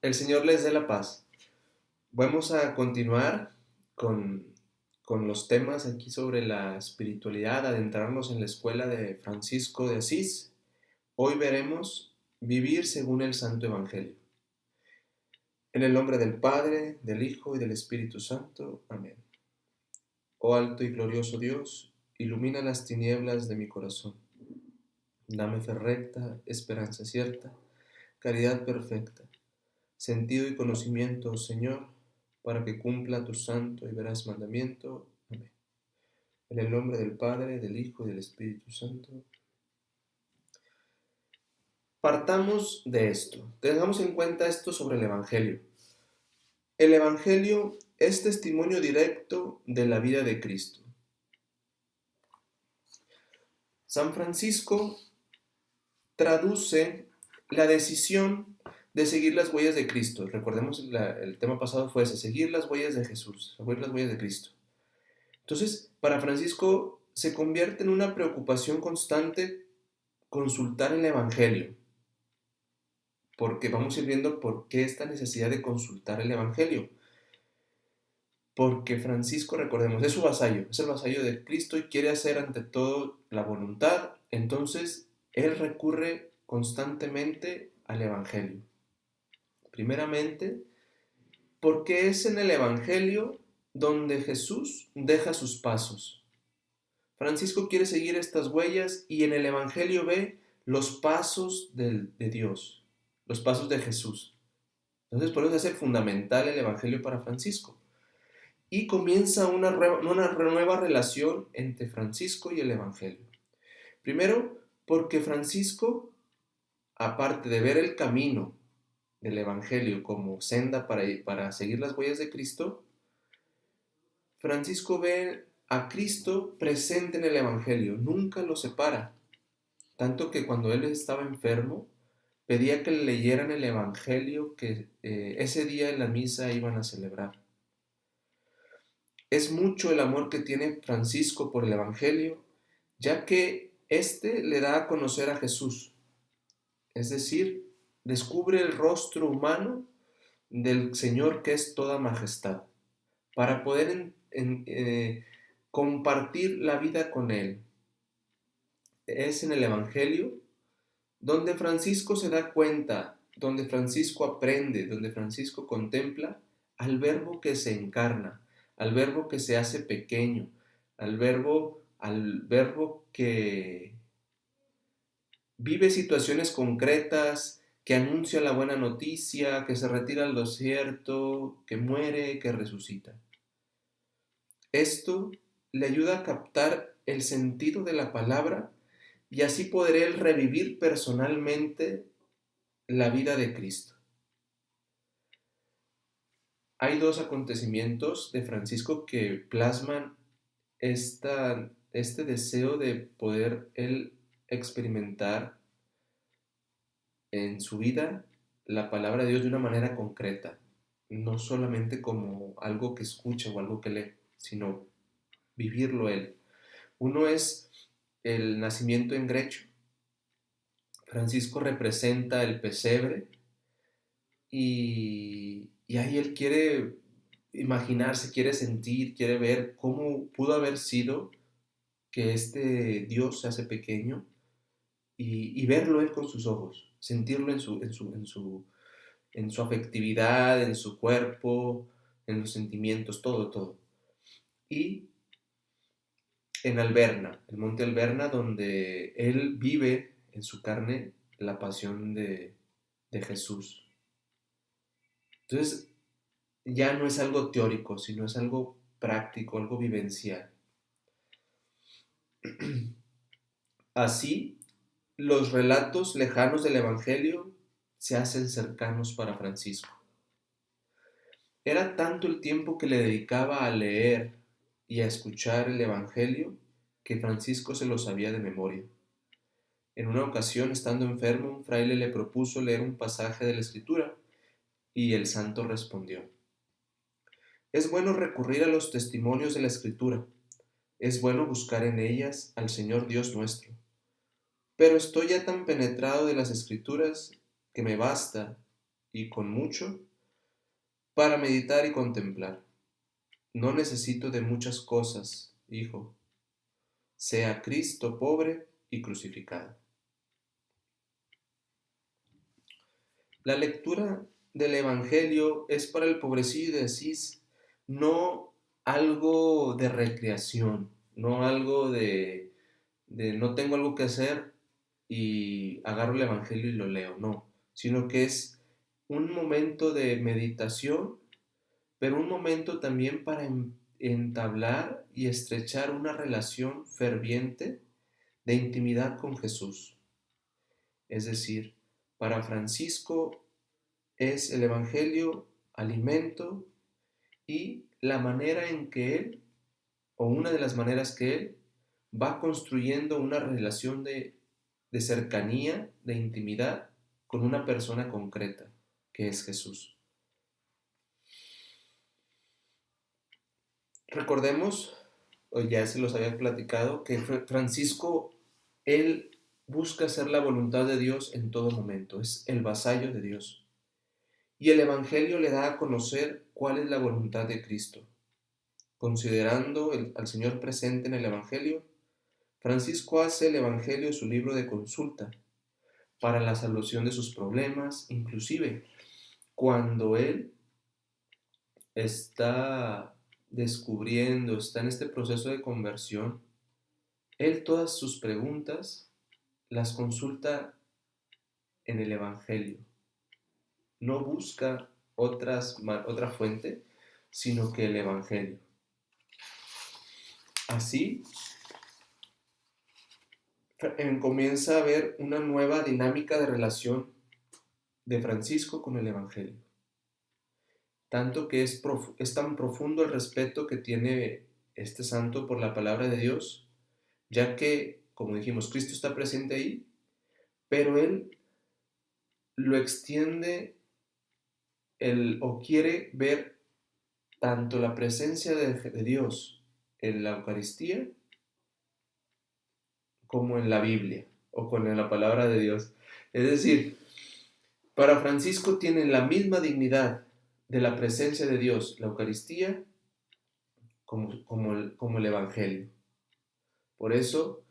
El Señor les dé la paz. Vamos a continuar con, con los temas aquí sobre la espiritualidad, adentrarnos en la escuela de Francisco de Asís. Hoy veremos vivir según el Santo Evangelio. En el nombre del Padre, del Hijo y del Espíritu Santo. Amén. Oh alto y glorioso Dios, ilumina las tinieblas de mi corazón. Dame fe recta, esperanza cierta, caridad perfecta, sentido y conocimiento, Señor, para que cumpla tu santo y veraz mandamiento. Amén. En el nombre del Padre, del Hijo y del Espíritu Santo. Partamos de esto. Tengamos en cuenta esto sobre el Evangelio. El Evangelio es testimonio directo de la vida de Cristo. San Francisco traduce la decisión de seguir las huellas de Cristo. Recordemos, el tema pasado fue ese, seguir las huellas de Jesús, seguir las huellas de Cristo. Entonces, para Francisco se convierte en una preocupación constante consultar el Evangelio, porque vamos a ir viendo por qué esta necesidad de consultar el Evangelio. Porque Francisco, recordemos, es su vasallo, es el vasallo de Cristo y quiere hacer ante todo la voluntad. Entonces, él recurre constantemente al Evangelio. Primeramente, porque es en el Evangelio donde Jesús deja sus pasos. Francisco quiere seguir estas huellas y en el Evangelio ve los pasos de Dios, los pasos de Jesús. Entonces, por eso es fundamental el Evangelio para Francisco. Y comienza una nueva relación entre Francisco y el Evangelio. Primero, porque Francisco, aparte de ver el camino del Evangelio como senda para seguir las huellas de Cristo, Francisco ve a Cristo presente en el Evangelio, nunca lo separa. Tanto que cuando él estaba enfermo, pedía que le leyeran el Evangelio que ese día en la misa iban a celebrar. Es mucho el amor que tiene Francisco por el Evangelio, ya que éste le da a conocer a Jesús, es decir, descubre el rostro humano del Señor que es toda majestad, para poder compartir la vida con Él. Es en el Evangelio donde Francisco se da cuenta, donde Francisco aprende, donde Francisco contempla al Verbo que se encarna, al Verbo que se hace pequeño, al verbo que vive situaciones concretas, que anuncia la buena noticia, que se retira al desierto, que muere, que resucita. Esto le ayuda a captar el sentido de la palabra y así podrá él revivir personalmente la vida de Cristo. Hay dos acontecimientos de Francisco que plasman este deseo de poder él experimentar en su vida la palabra de Dios de una manera concreta, no solamente como algo que escucha o algo que lee, sino vivirlo él. Uno es el nacimiento en Grecho. Francisco representa el pesebre y ahí él quiere imaginarse, quiere sentir, quiere ver cómo pudo haber sido que este Dios se hace pequeño y verlo él con sus ojos, sentirlo en su afectividad, en su cuerpo, en los sentimientos, todo, todo. Y en Alberna, el monte Alberna, donde él vive en su carne la pasión de Jesús. Entonces, ya no es algo teórico, sino es algo práctico, algo vivencial. Así, los relatos lejanos del Evangelio se hacen cercanos para Francisco. Era tanto el tiempo que le dedicaba a leer y a escuchar el Evangelio que Francisco se lo sabía de memoria. En una ocasión, estando enfermo, un fraile le propuso leer un pasaje de la Escritura y el santo respondió: es bueno recurrir a los testimonios de la Escritura, es bueno buscar en ellas al Señor Dios nuestro. Pero estoy ya tan penetrado de las Escrituras que me basta y con mucho para meditar y contemplar. No necesito de muchas cosas, hijo. Sea Cristo pobre y crucificado. La lectura del Evangelio es para el pobrecillo de Asís no algo de recreación, no algo de no tengo algo que hacer y agarro el Evangelio y lo leo, no, sino que es un momento de meditación, pero un momento también para entablar y estrechar una relación ferviente de intimidad con Jesús. Es decir, para Francisco es el Evangelio alimento y la manera en que él, o una de las maneras que él, va construyendo una relación de cercanía, de intimidad con una persona concreta, que es Jesús. Recordemos, o ya se los había platicado, que Francisco, él busca hacer la voluntad de Dios en todo momento, es el vasallo de Dios. Y el Evangelio le da a conocer cuál es la voluntad de Cristo. Considerando al Señor presente en el Evangelio, Francisco hace el Evangelio su libro de consulta para la solución de sus problemas, inclusive cuando él está descubriendo, está en este proceso de conversión, él todas sus preguntas las consulta en el Evangelio. No busca otra fuente, sino que el Evangelio. Así comienza a haber una nueva dinámica de relación de Francisco con el Evangelio. Tanto que es tan profundo el respeto que tiene este santo por la palabra de Dios, ya que, como dijimos, Cristo está presente ahí, pero él lo extiende o quiere ver tanto la presencia de Dios en la Eucaristía como en la Biblia o con la palabra de Dios. Es decir, para Francisco tienen la misma dignidad de la presencia de Dios, la Eucaristía, como el Evangelio. Por eso,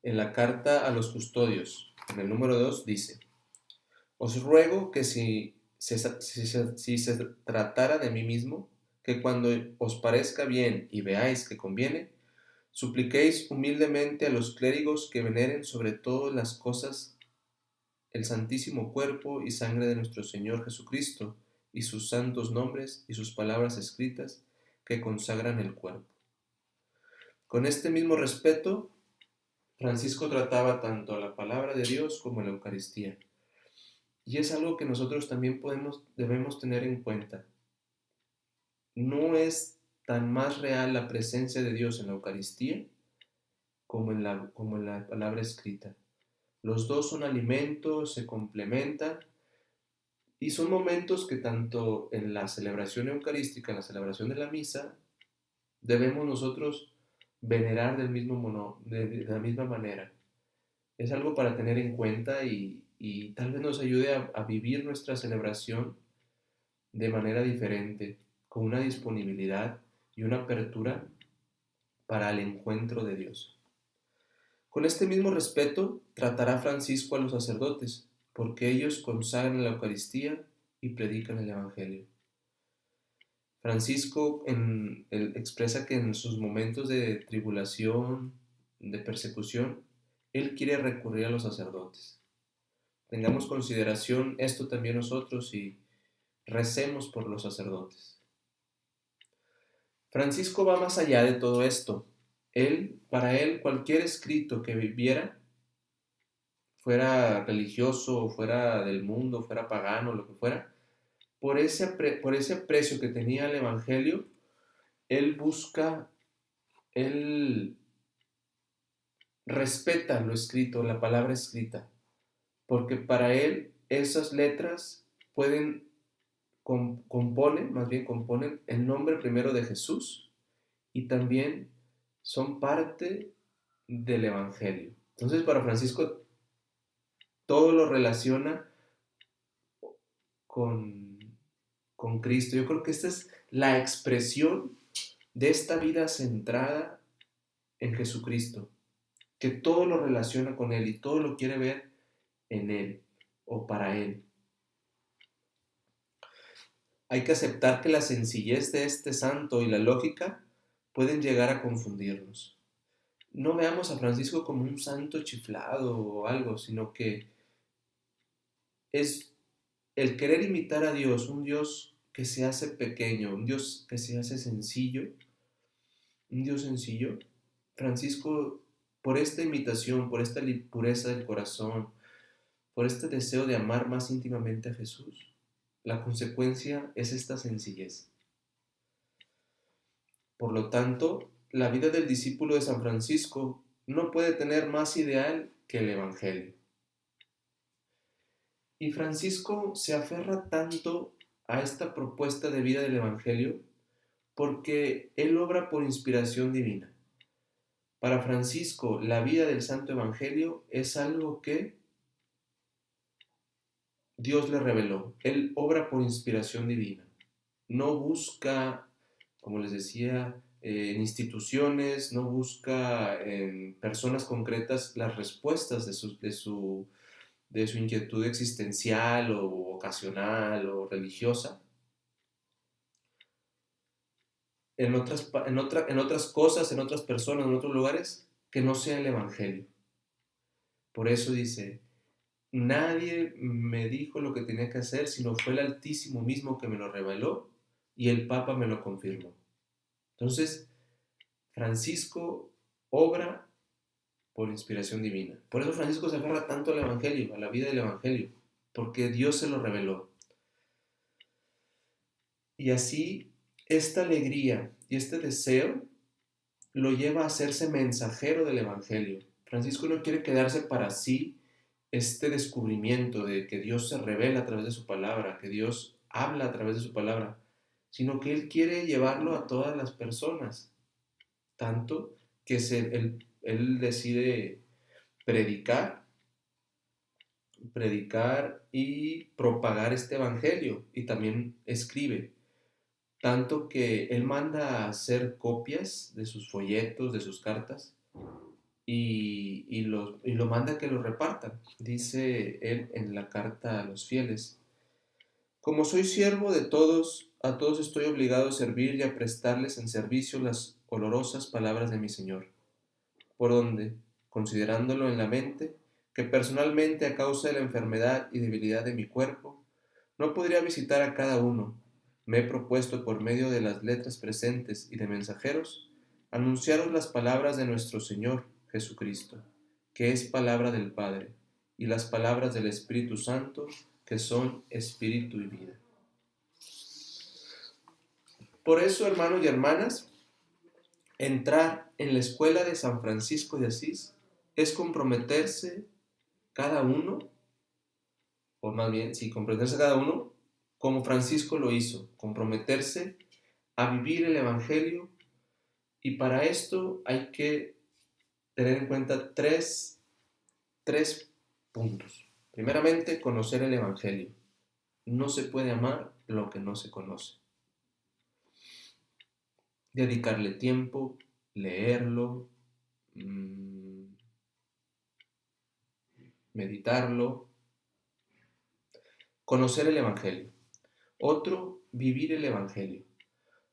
en la carta a los custodios, en el número 2, dice: os ruego que si se tratara de mí mismo, que cuando os parezca bien y veáis que conviene, supliquéis humildemente a los clérigos que veneren sobre todas las cosas el santísimo cuerpo y sangre de nuestro Señor Jesucristo, y sus santos nombres y sus palabras escritas que consagran el cuerpo. Con este mismo respeto, Francisco trataba tanto la palabra de Dios como la Eucaristía. Y es algo que nosotros también debemos tener en cuenta. No es tan más real la presencia de Dios en la Eucaristía como en la palabra escrita. Los dos son alimentos, se complementan y son momentos que tanto en la celebración eucarística, en la celebración de la misa, debemos nosotros venerar de la misma manera. Es algo para tener en cuenta y tal vez nos ayude a vivir nuestra celebración de manera diferente, con una disponibilidad y una apertura para el encuentro de Dios. Con este mismo respeto tratará Francisco a los sacerdotes, porque ellos consagran la Eucaristía y predican el Evangelio. Francisco expresa que en sus momentos de tribulación, de persecución, él quiere recurrir a los sacerdotes. Tengamos consideración esto también nosotros y recemos por los sacerdotes. Francisco va más allá de todo esto. Para él, cualquier escrito que viviera, fuera religioso, fuera del mundo, fuera pagano, lo que fuera, por ese aprecio que tenía el Evangelio, él respeta lo escrito, la palabra escrita, porque para él esas letras componen el nombre primero de Jesús y también son parte del Evangelio. Entonces, para Francisco, todo lo relaciona con, con Cristo. Yo creo que esta es la expresión de esta vida centrada en Jesucristo, que todo lo relaciona con Él y todo lo quiere ver en Él o para Él. Hay que aceptar que la sencillez de este santo y la lógica pueden llegar a confundirnos. No veamos a Francisco como un santo chiflado o algo, sino que es el querer imitar a Dios, un Dios que se hace pequeño, un Dios que se hace sencillo, un Dios sencillo. Francisco, por esta imitación, por esta pureza del corazón, por este deseo de amar más íntimamente a Jesús, la consecuencia es esta sencillez. Por lo tanto, la vida del discípulo de San Francisco no puede tener más ideal que el Evangelio. Y Francisco se aferra tanto a esta propuesta de vida del Evangelio porque él obra por inspiración divina. Para Francisco, la vida del Santo Evangelio es algo que Dios le reveló. Él obra por inspiración divina. No busca, como les decía, en instituciones, no busca en personas concretas las respuestas de su inquietud existencial o vocacional o religiosa en otras cosas, en otras personas, en otros lugares que no sea el Evangelio. Por eso dice, nadie me dijo lo que tenía que hacer, sino fue el Altísimo mismo que me lo reveló y el Papa me lo confirmó. Entonces, Francisco obra por inspiración divina. Por eso Francisco se aferra tanto al Evangelio, a la vida del Evangelio, porque Dios se lo reveló. Y así, esta alegría y este deseo lo lleva a hacerse mensajero del Evangelio. Francisco no quiere quedarse para sí este descubrimiento de que Dios se revela a través de su palabra, que Dios habla a través de su palabra, sino que él quiere llevarlo a todas las personas, tanto que él decide predicar y propagar este evangelio, y también escribe, tanto que él manda a hacer copias de sus folletos, de sus cartas, y lo manda a que lo repartan. Dice él en la carta a los fieles, como soy siervo de todos, a todos estoy obligado a servir y a prestarles en servicio las olorosas palabras de mi Señor, por donde, considerándolo en la mente, que personalmente a causa de la enfermedad y debilidad de mi cuerpo, no podría visitar a cada uno, me he propuesto por medio de las letras presentes y de mensajeros, anunciaros las palabras de nuestro Señor Jesucristo, que es palabra del Padre, y las palabras del Espíritu Santo, que son espíritu y vida. Por eso, hermanos y hermanas, entrar en la escuela de San Francisco de Asís es comprometerse cada uno, o más bien, sí, comprometerse cada uno como Francisco lo hizo, comprometerse a vivir el Evangelio, y para esto hay que tener en cuenta tres puntos. Primeramente, conocer el Evangelio. No se puede amar lo que no se conoce. Dedicarle tiempo, leerlo, meditarlo, conocer el Evangelio. Otro, vivir el Evangelio.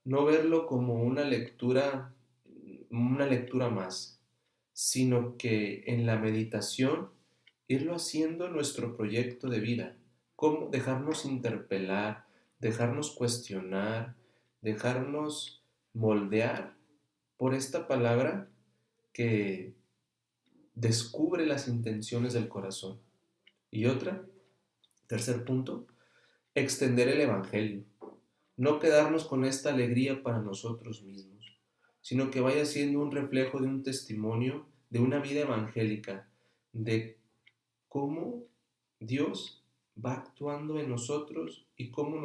No verlo como una lectura más, sino que en la meditación irlo haciendo nuestro proyecto de vida. Cómo dejarnos interpelar, dejarnos cuestionar, dejarnos moldear por esta palabra que descubre las intenciones del corazón. Y otra, tercer punto, extender el Evangelio. No quedarnos con esta alegría para nosotros mismos, sino que vaya siendo un reflejo de un testimonio de una vida evangélica, de cómo Dios va actuando en nosotros y cómo Él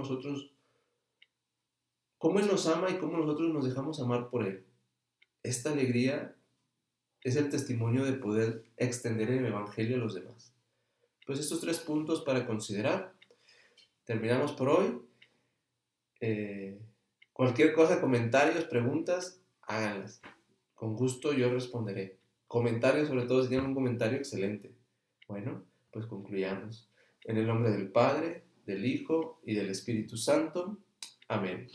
nos ama y cómo nosotros nos dejamos amar por Él. Esta alegría es el testimonio de poder extender el Evangelio a los demás. Pues estos tres puntos para considerar. terminamos por hoy. Cualquier cosa, comentarios, preguntas, háganlas. Con gusto yo responderé. Comentarios, sobre todo si tienen un comentario, excelente. Bueno, pues concluyamos. En el nombre del Padre, del Hijo y del Espíritu Santo. Amén.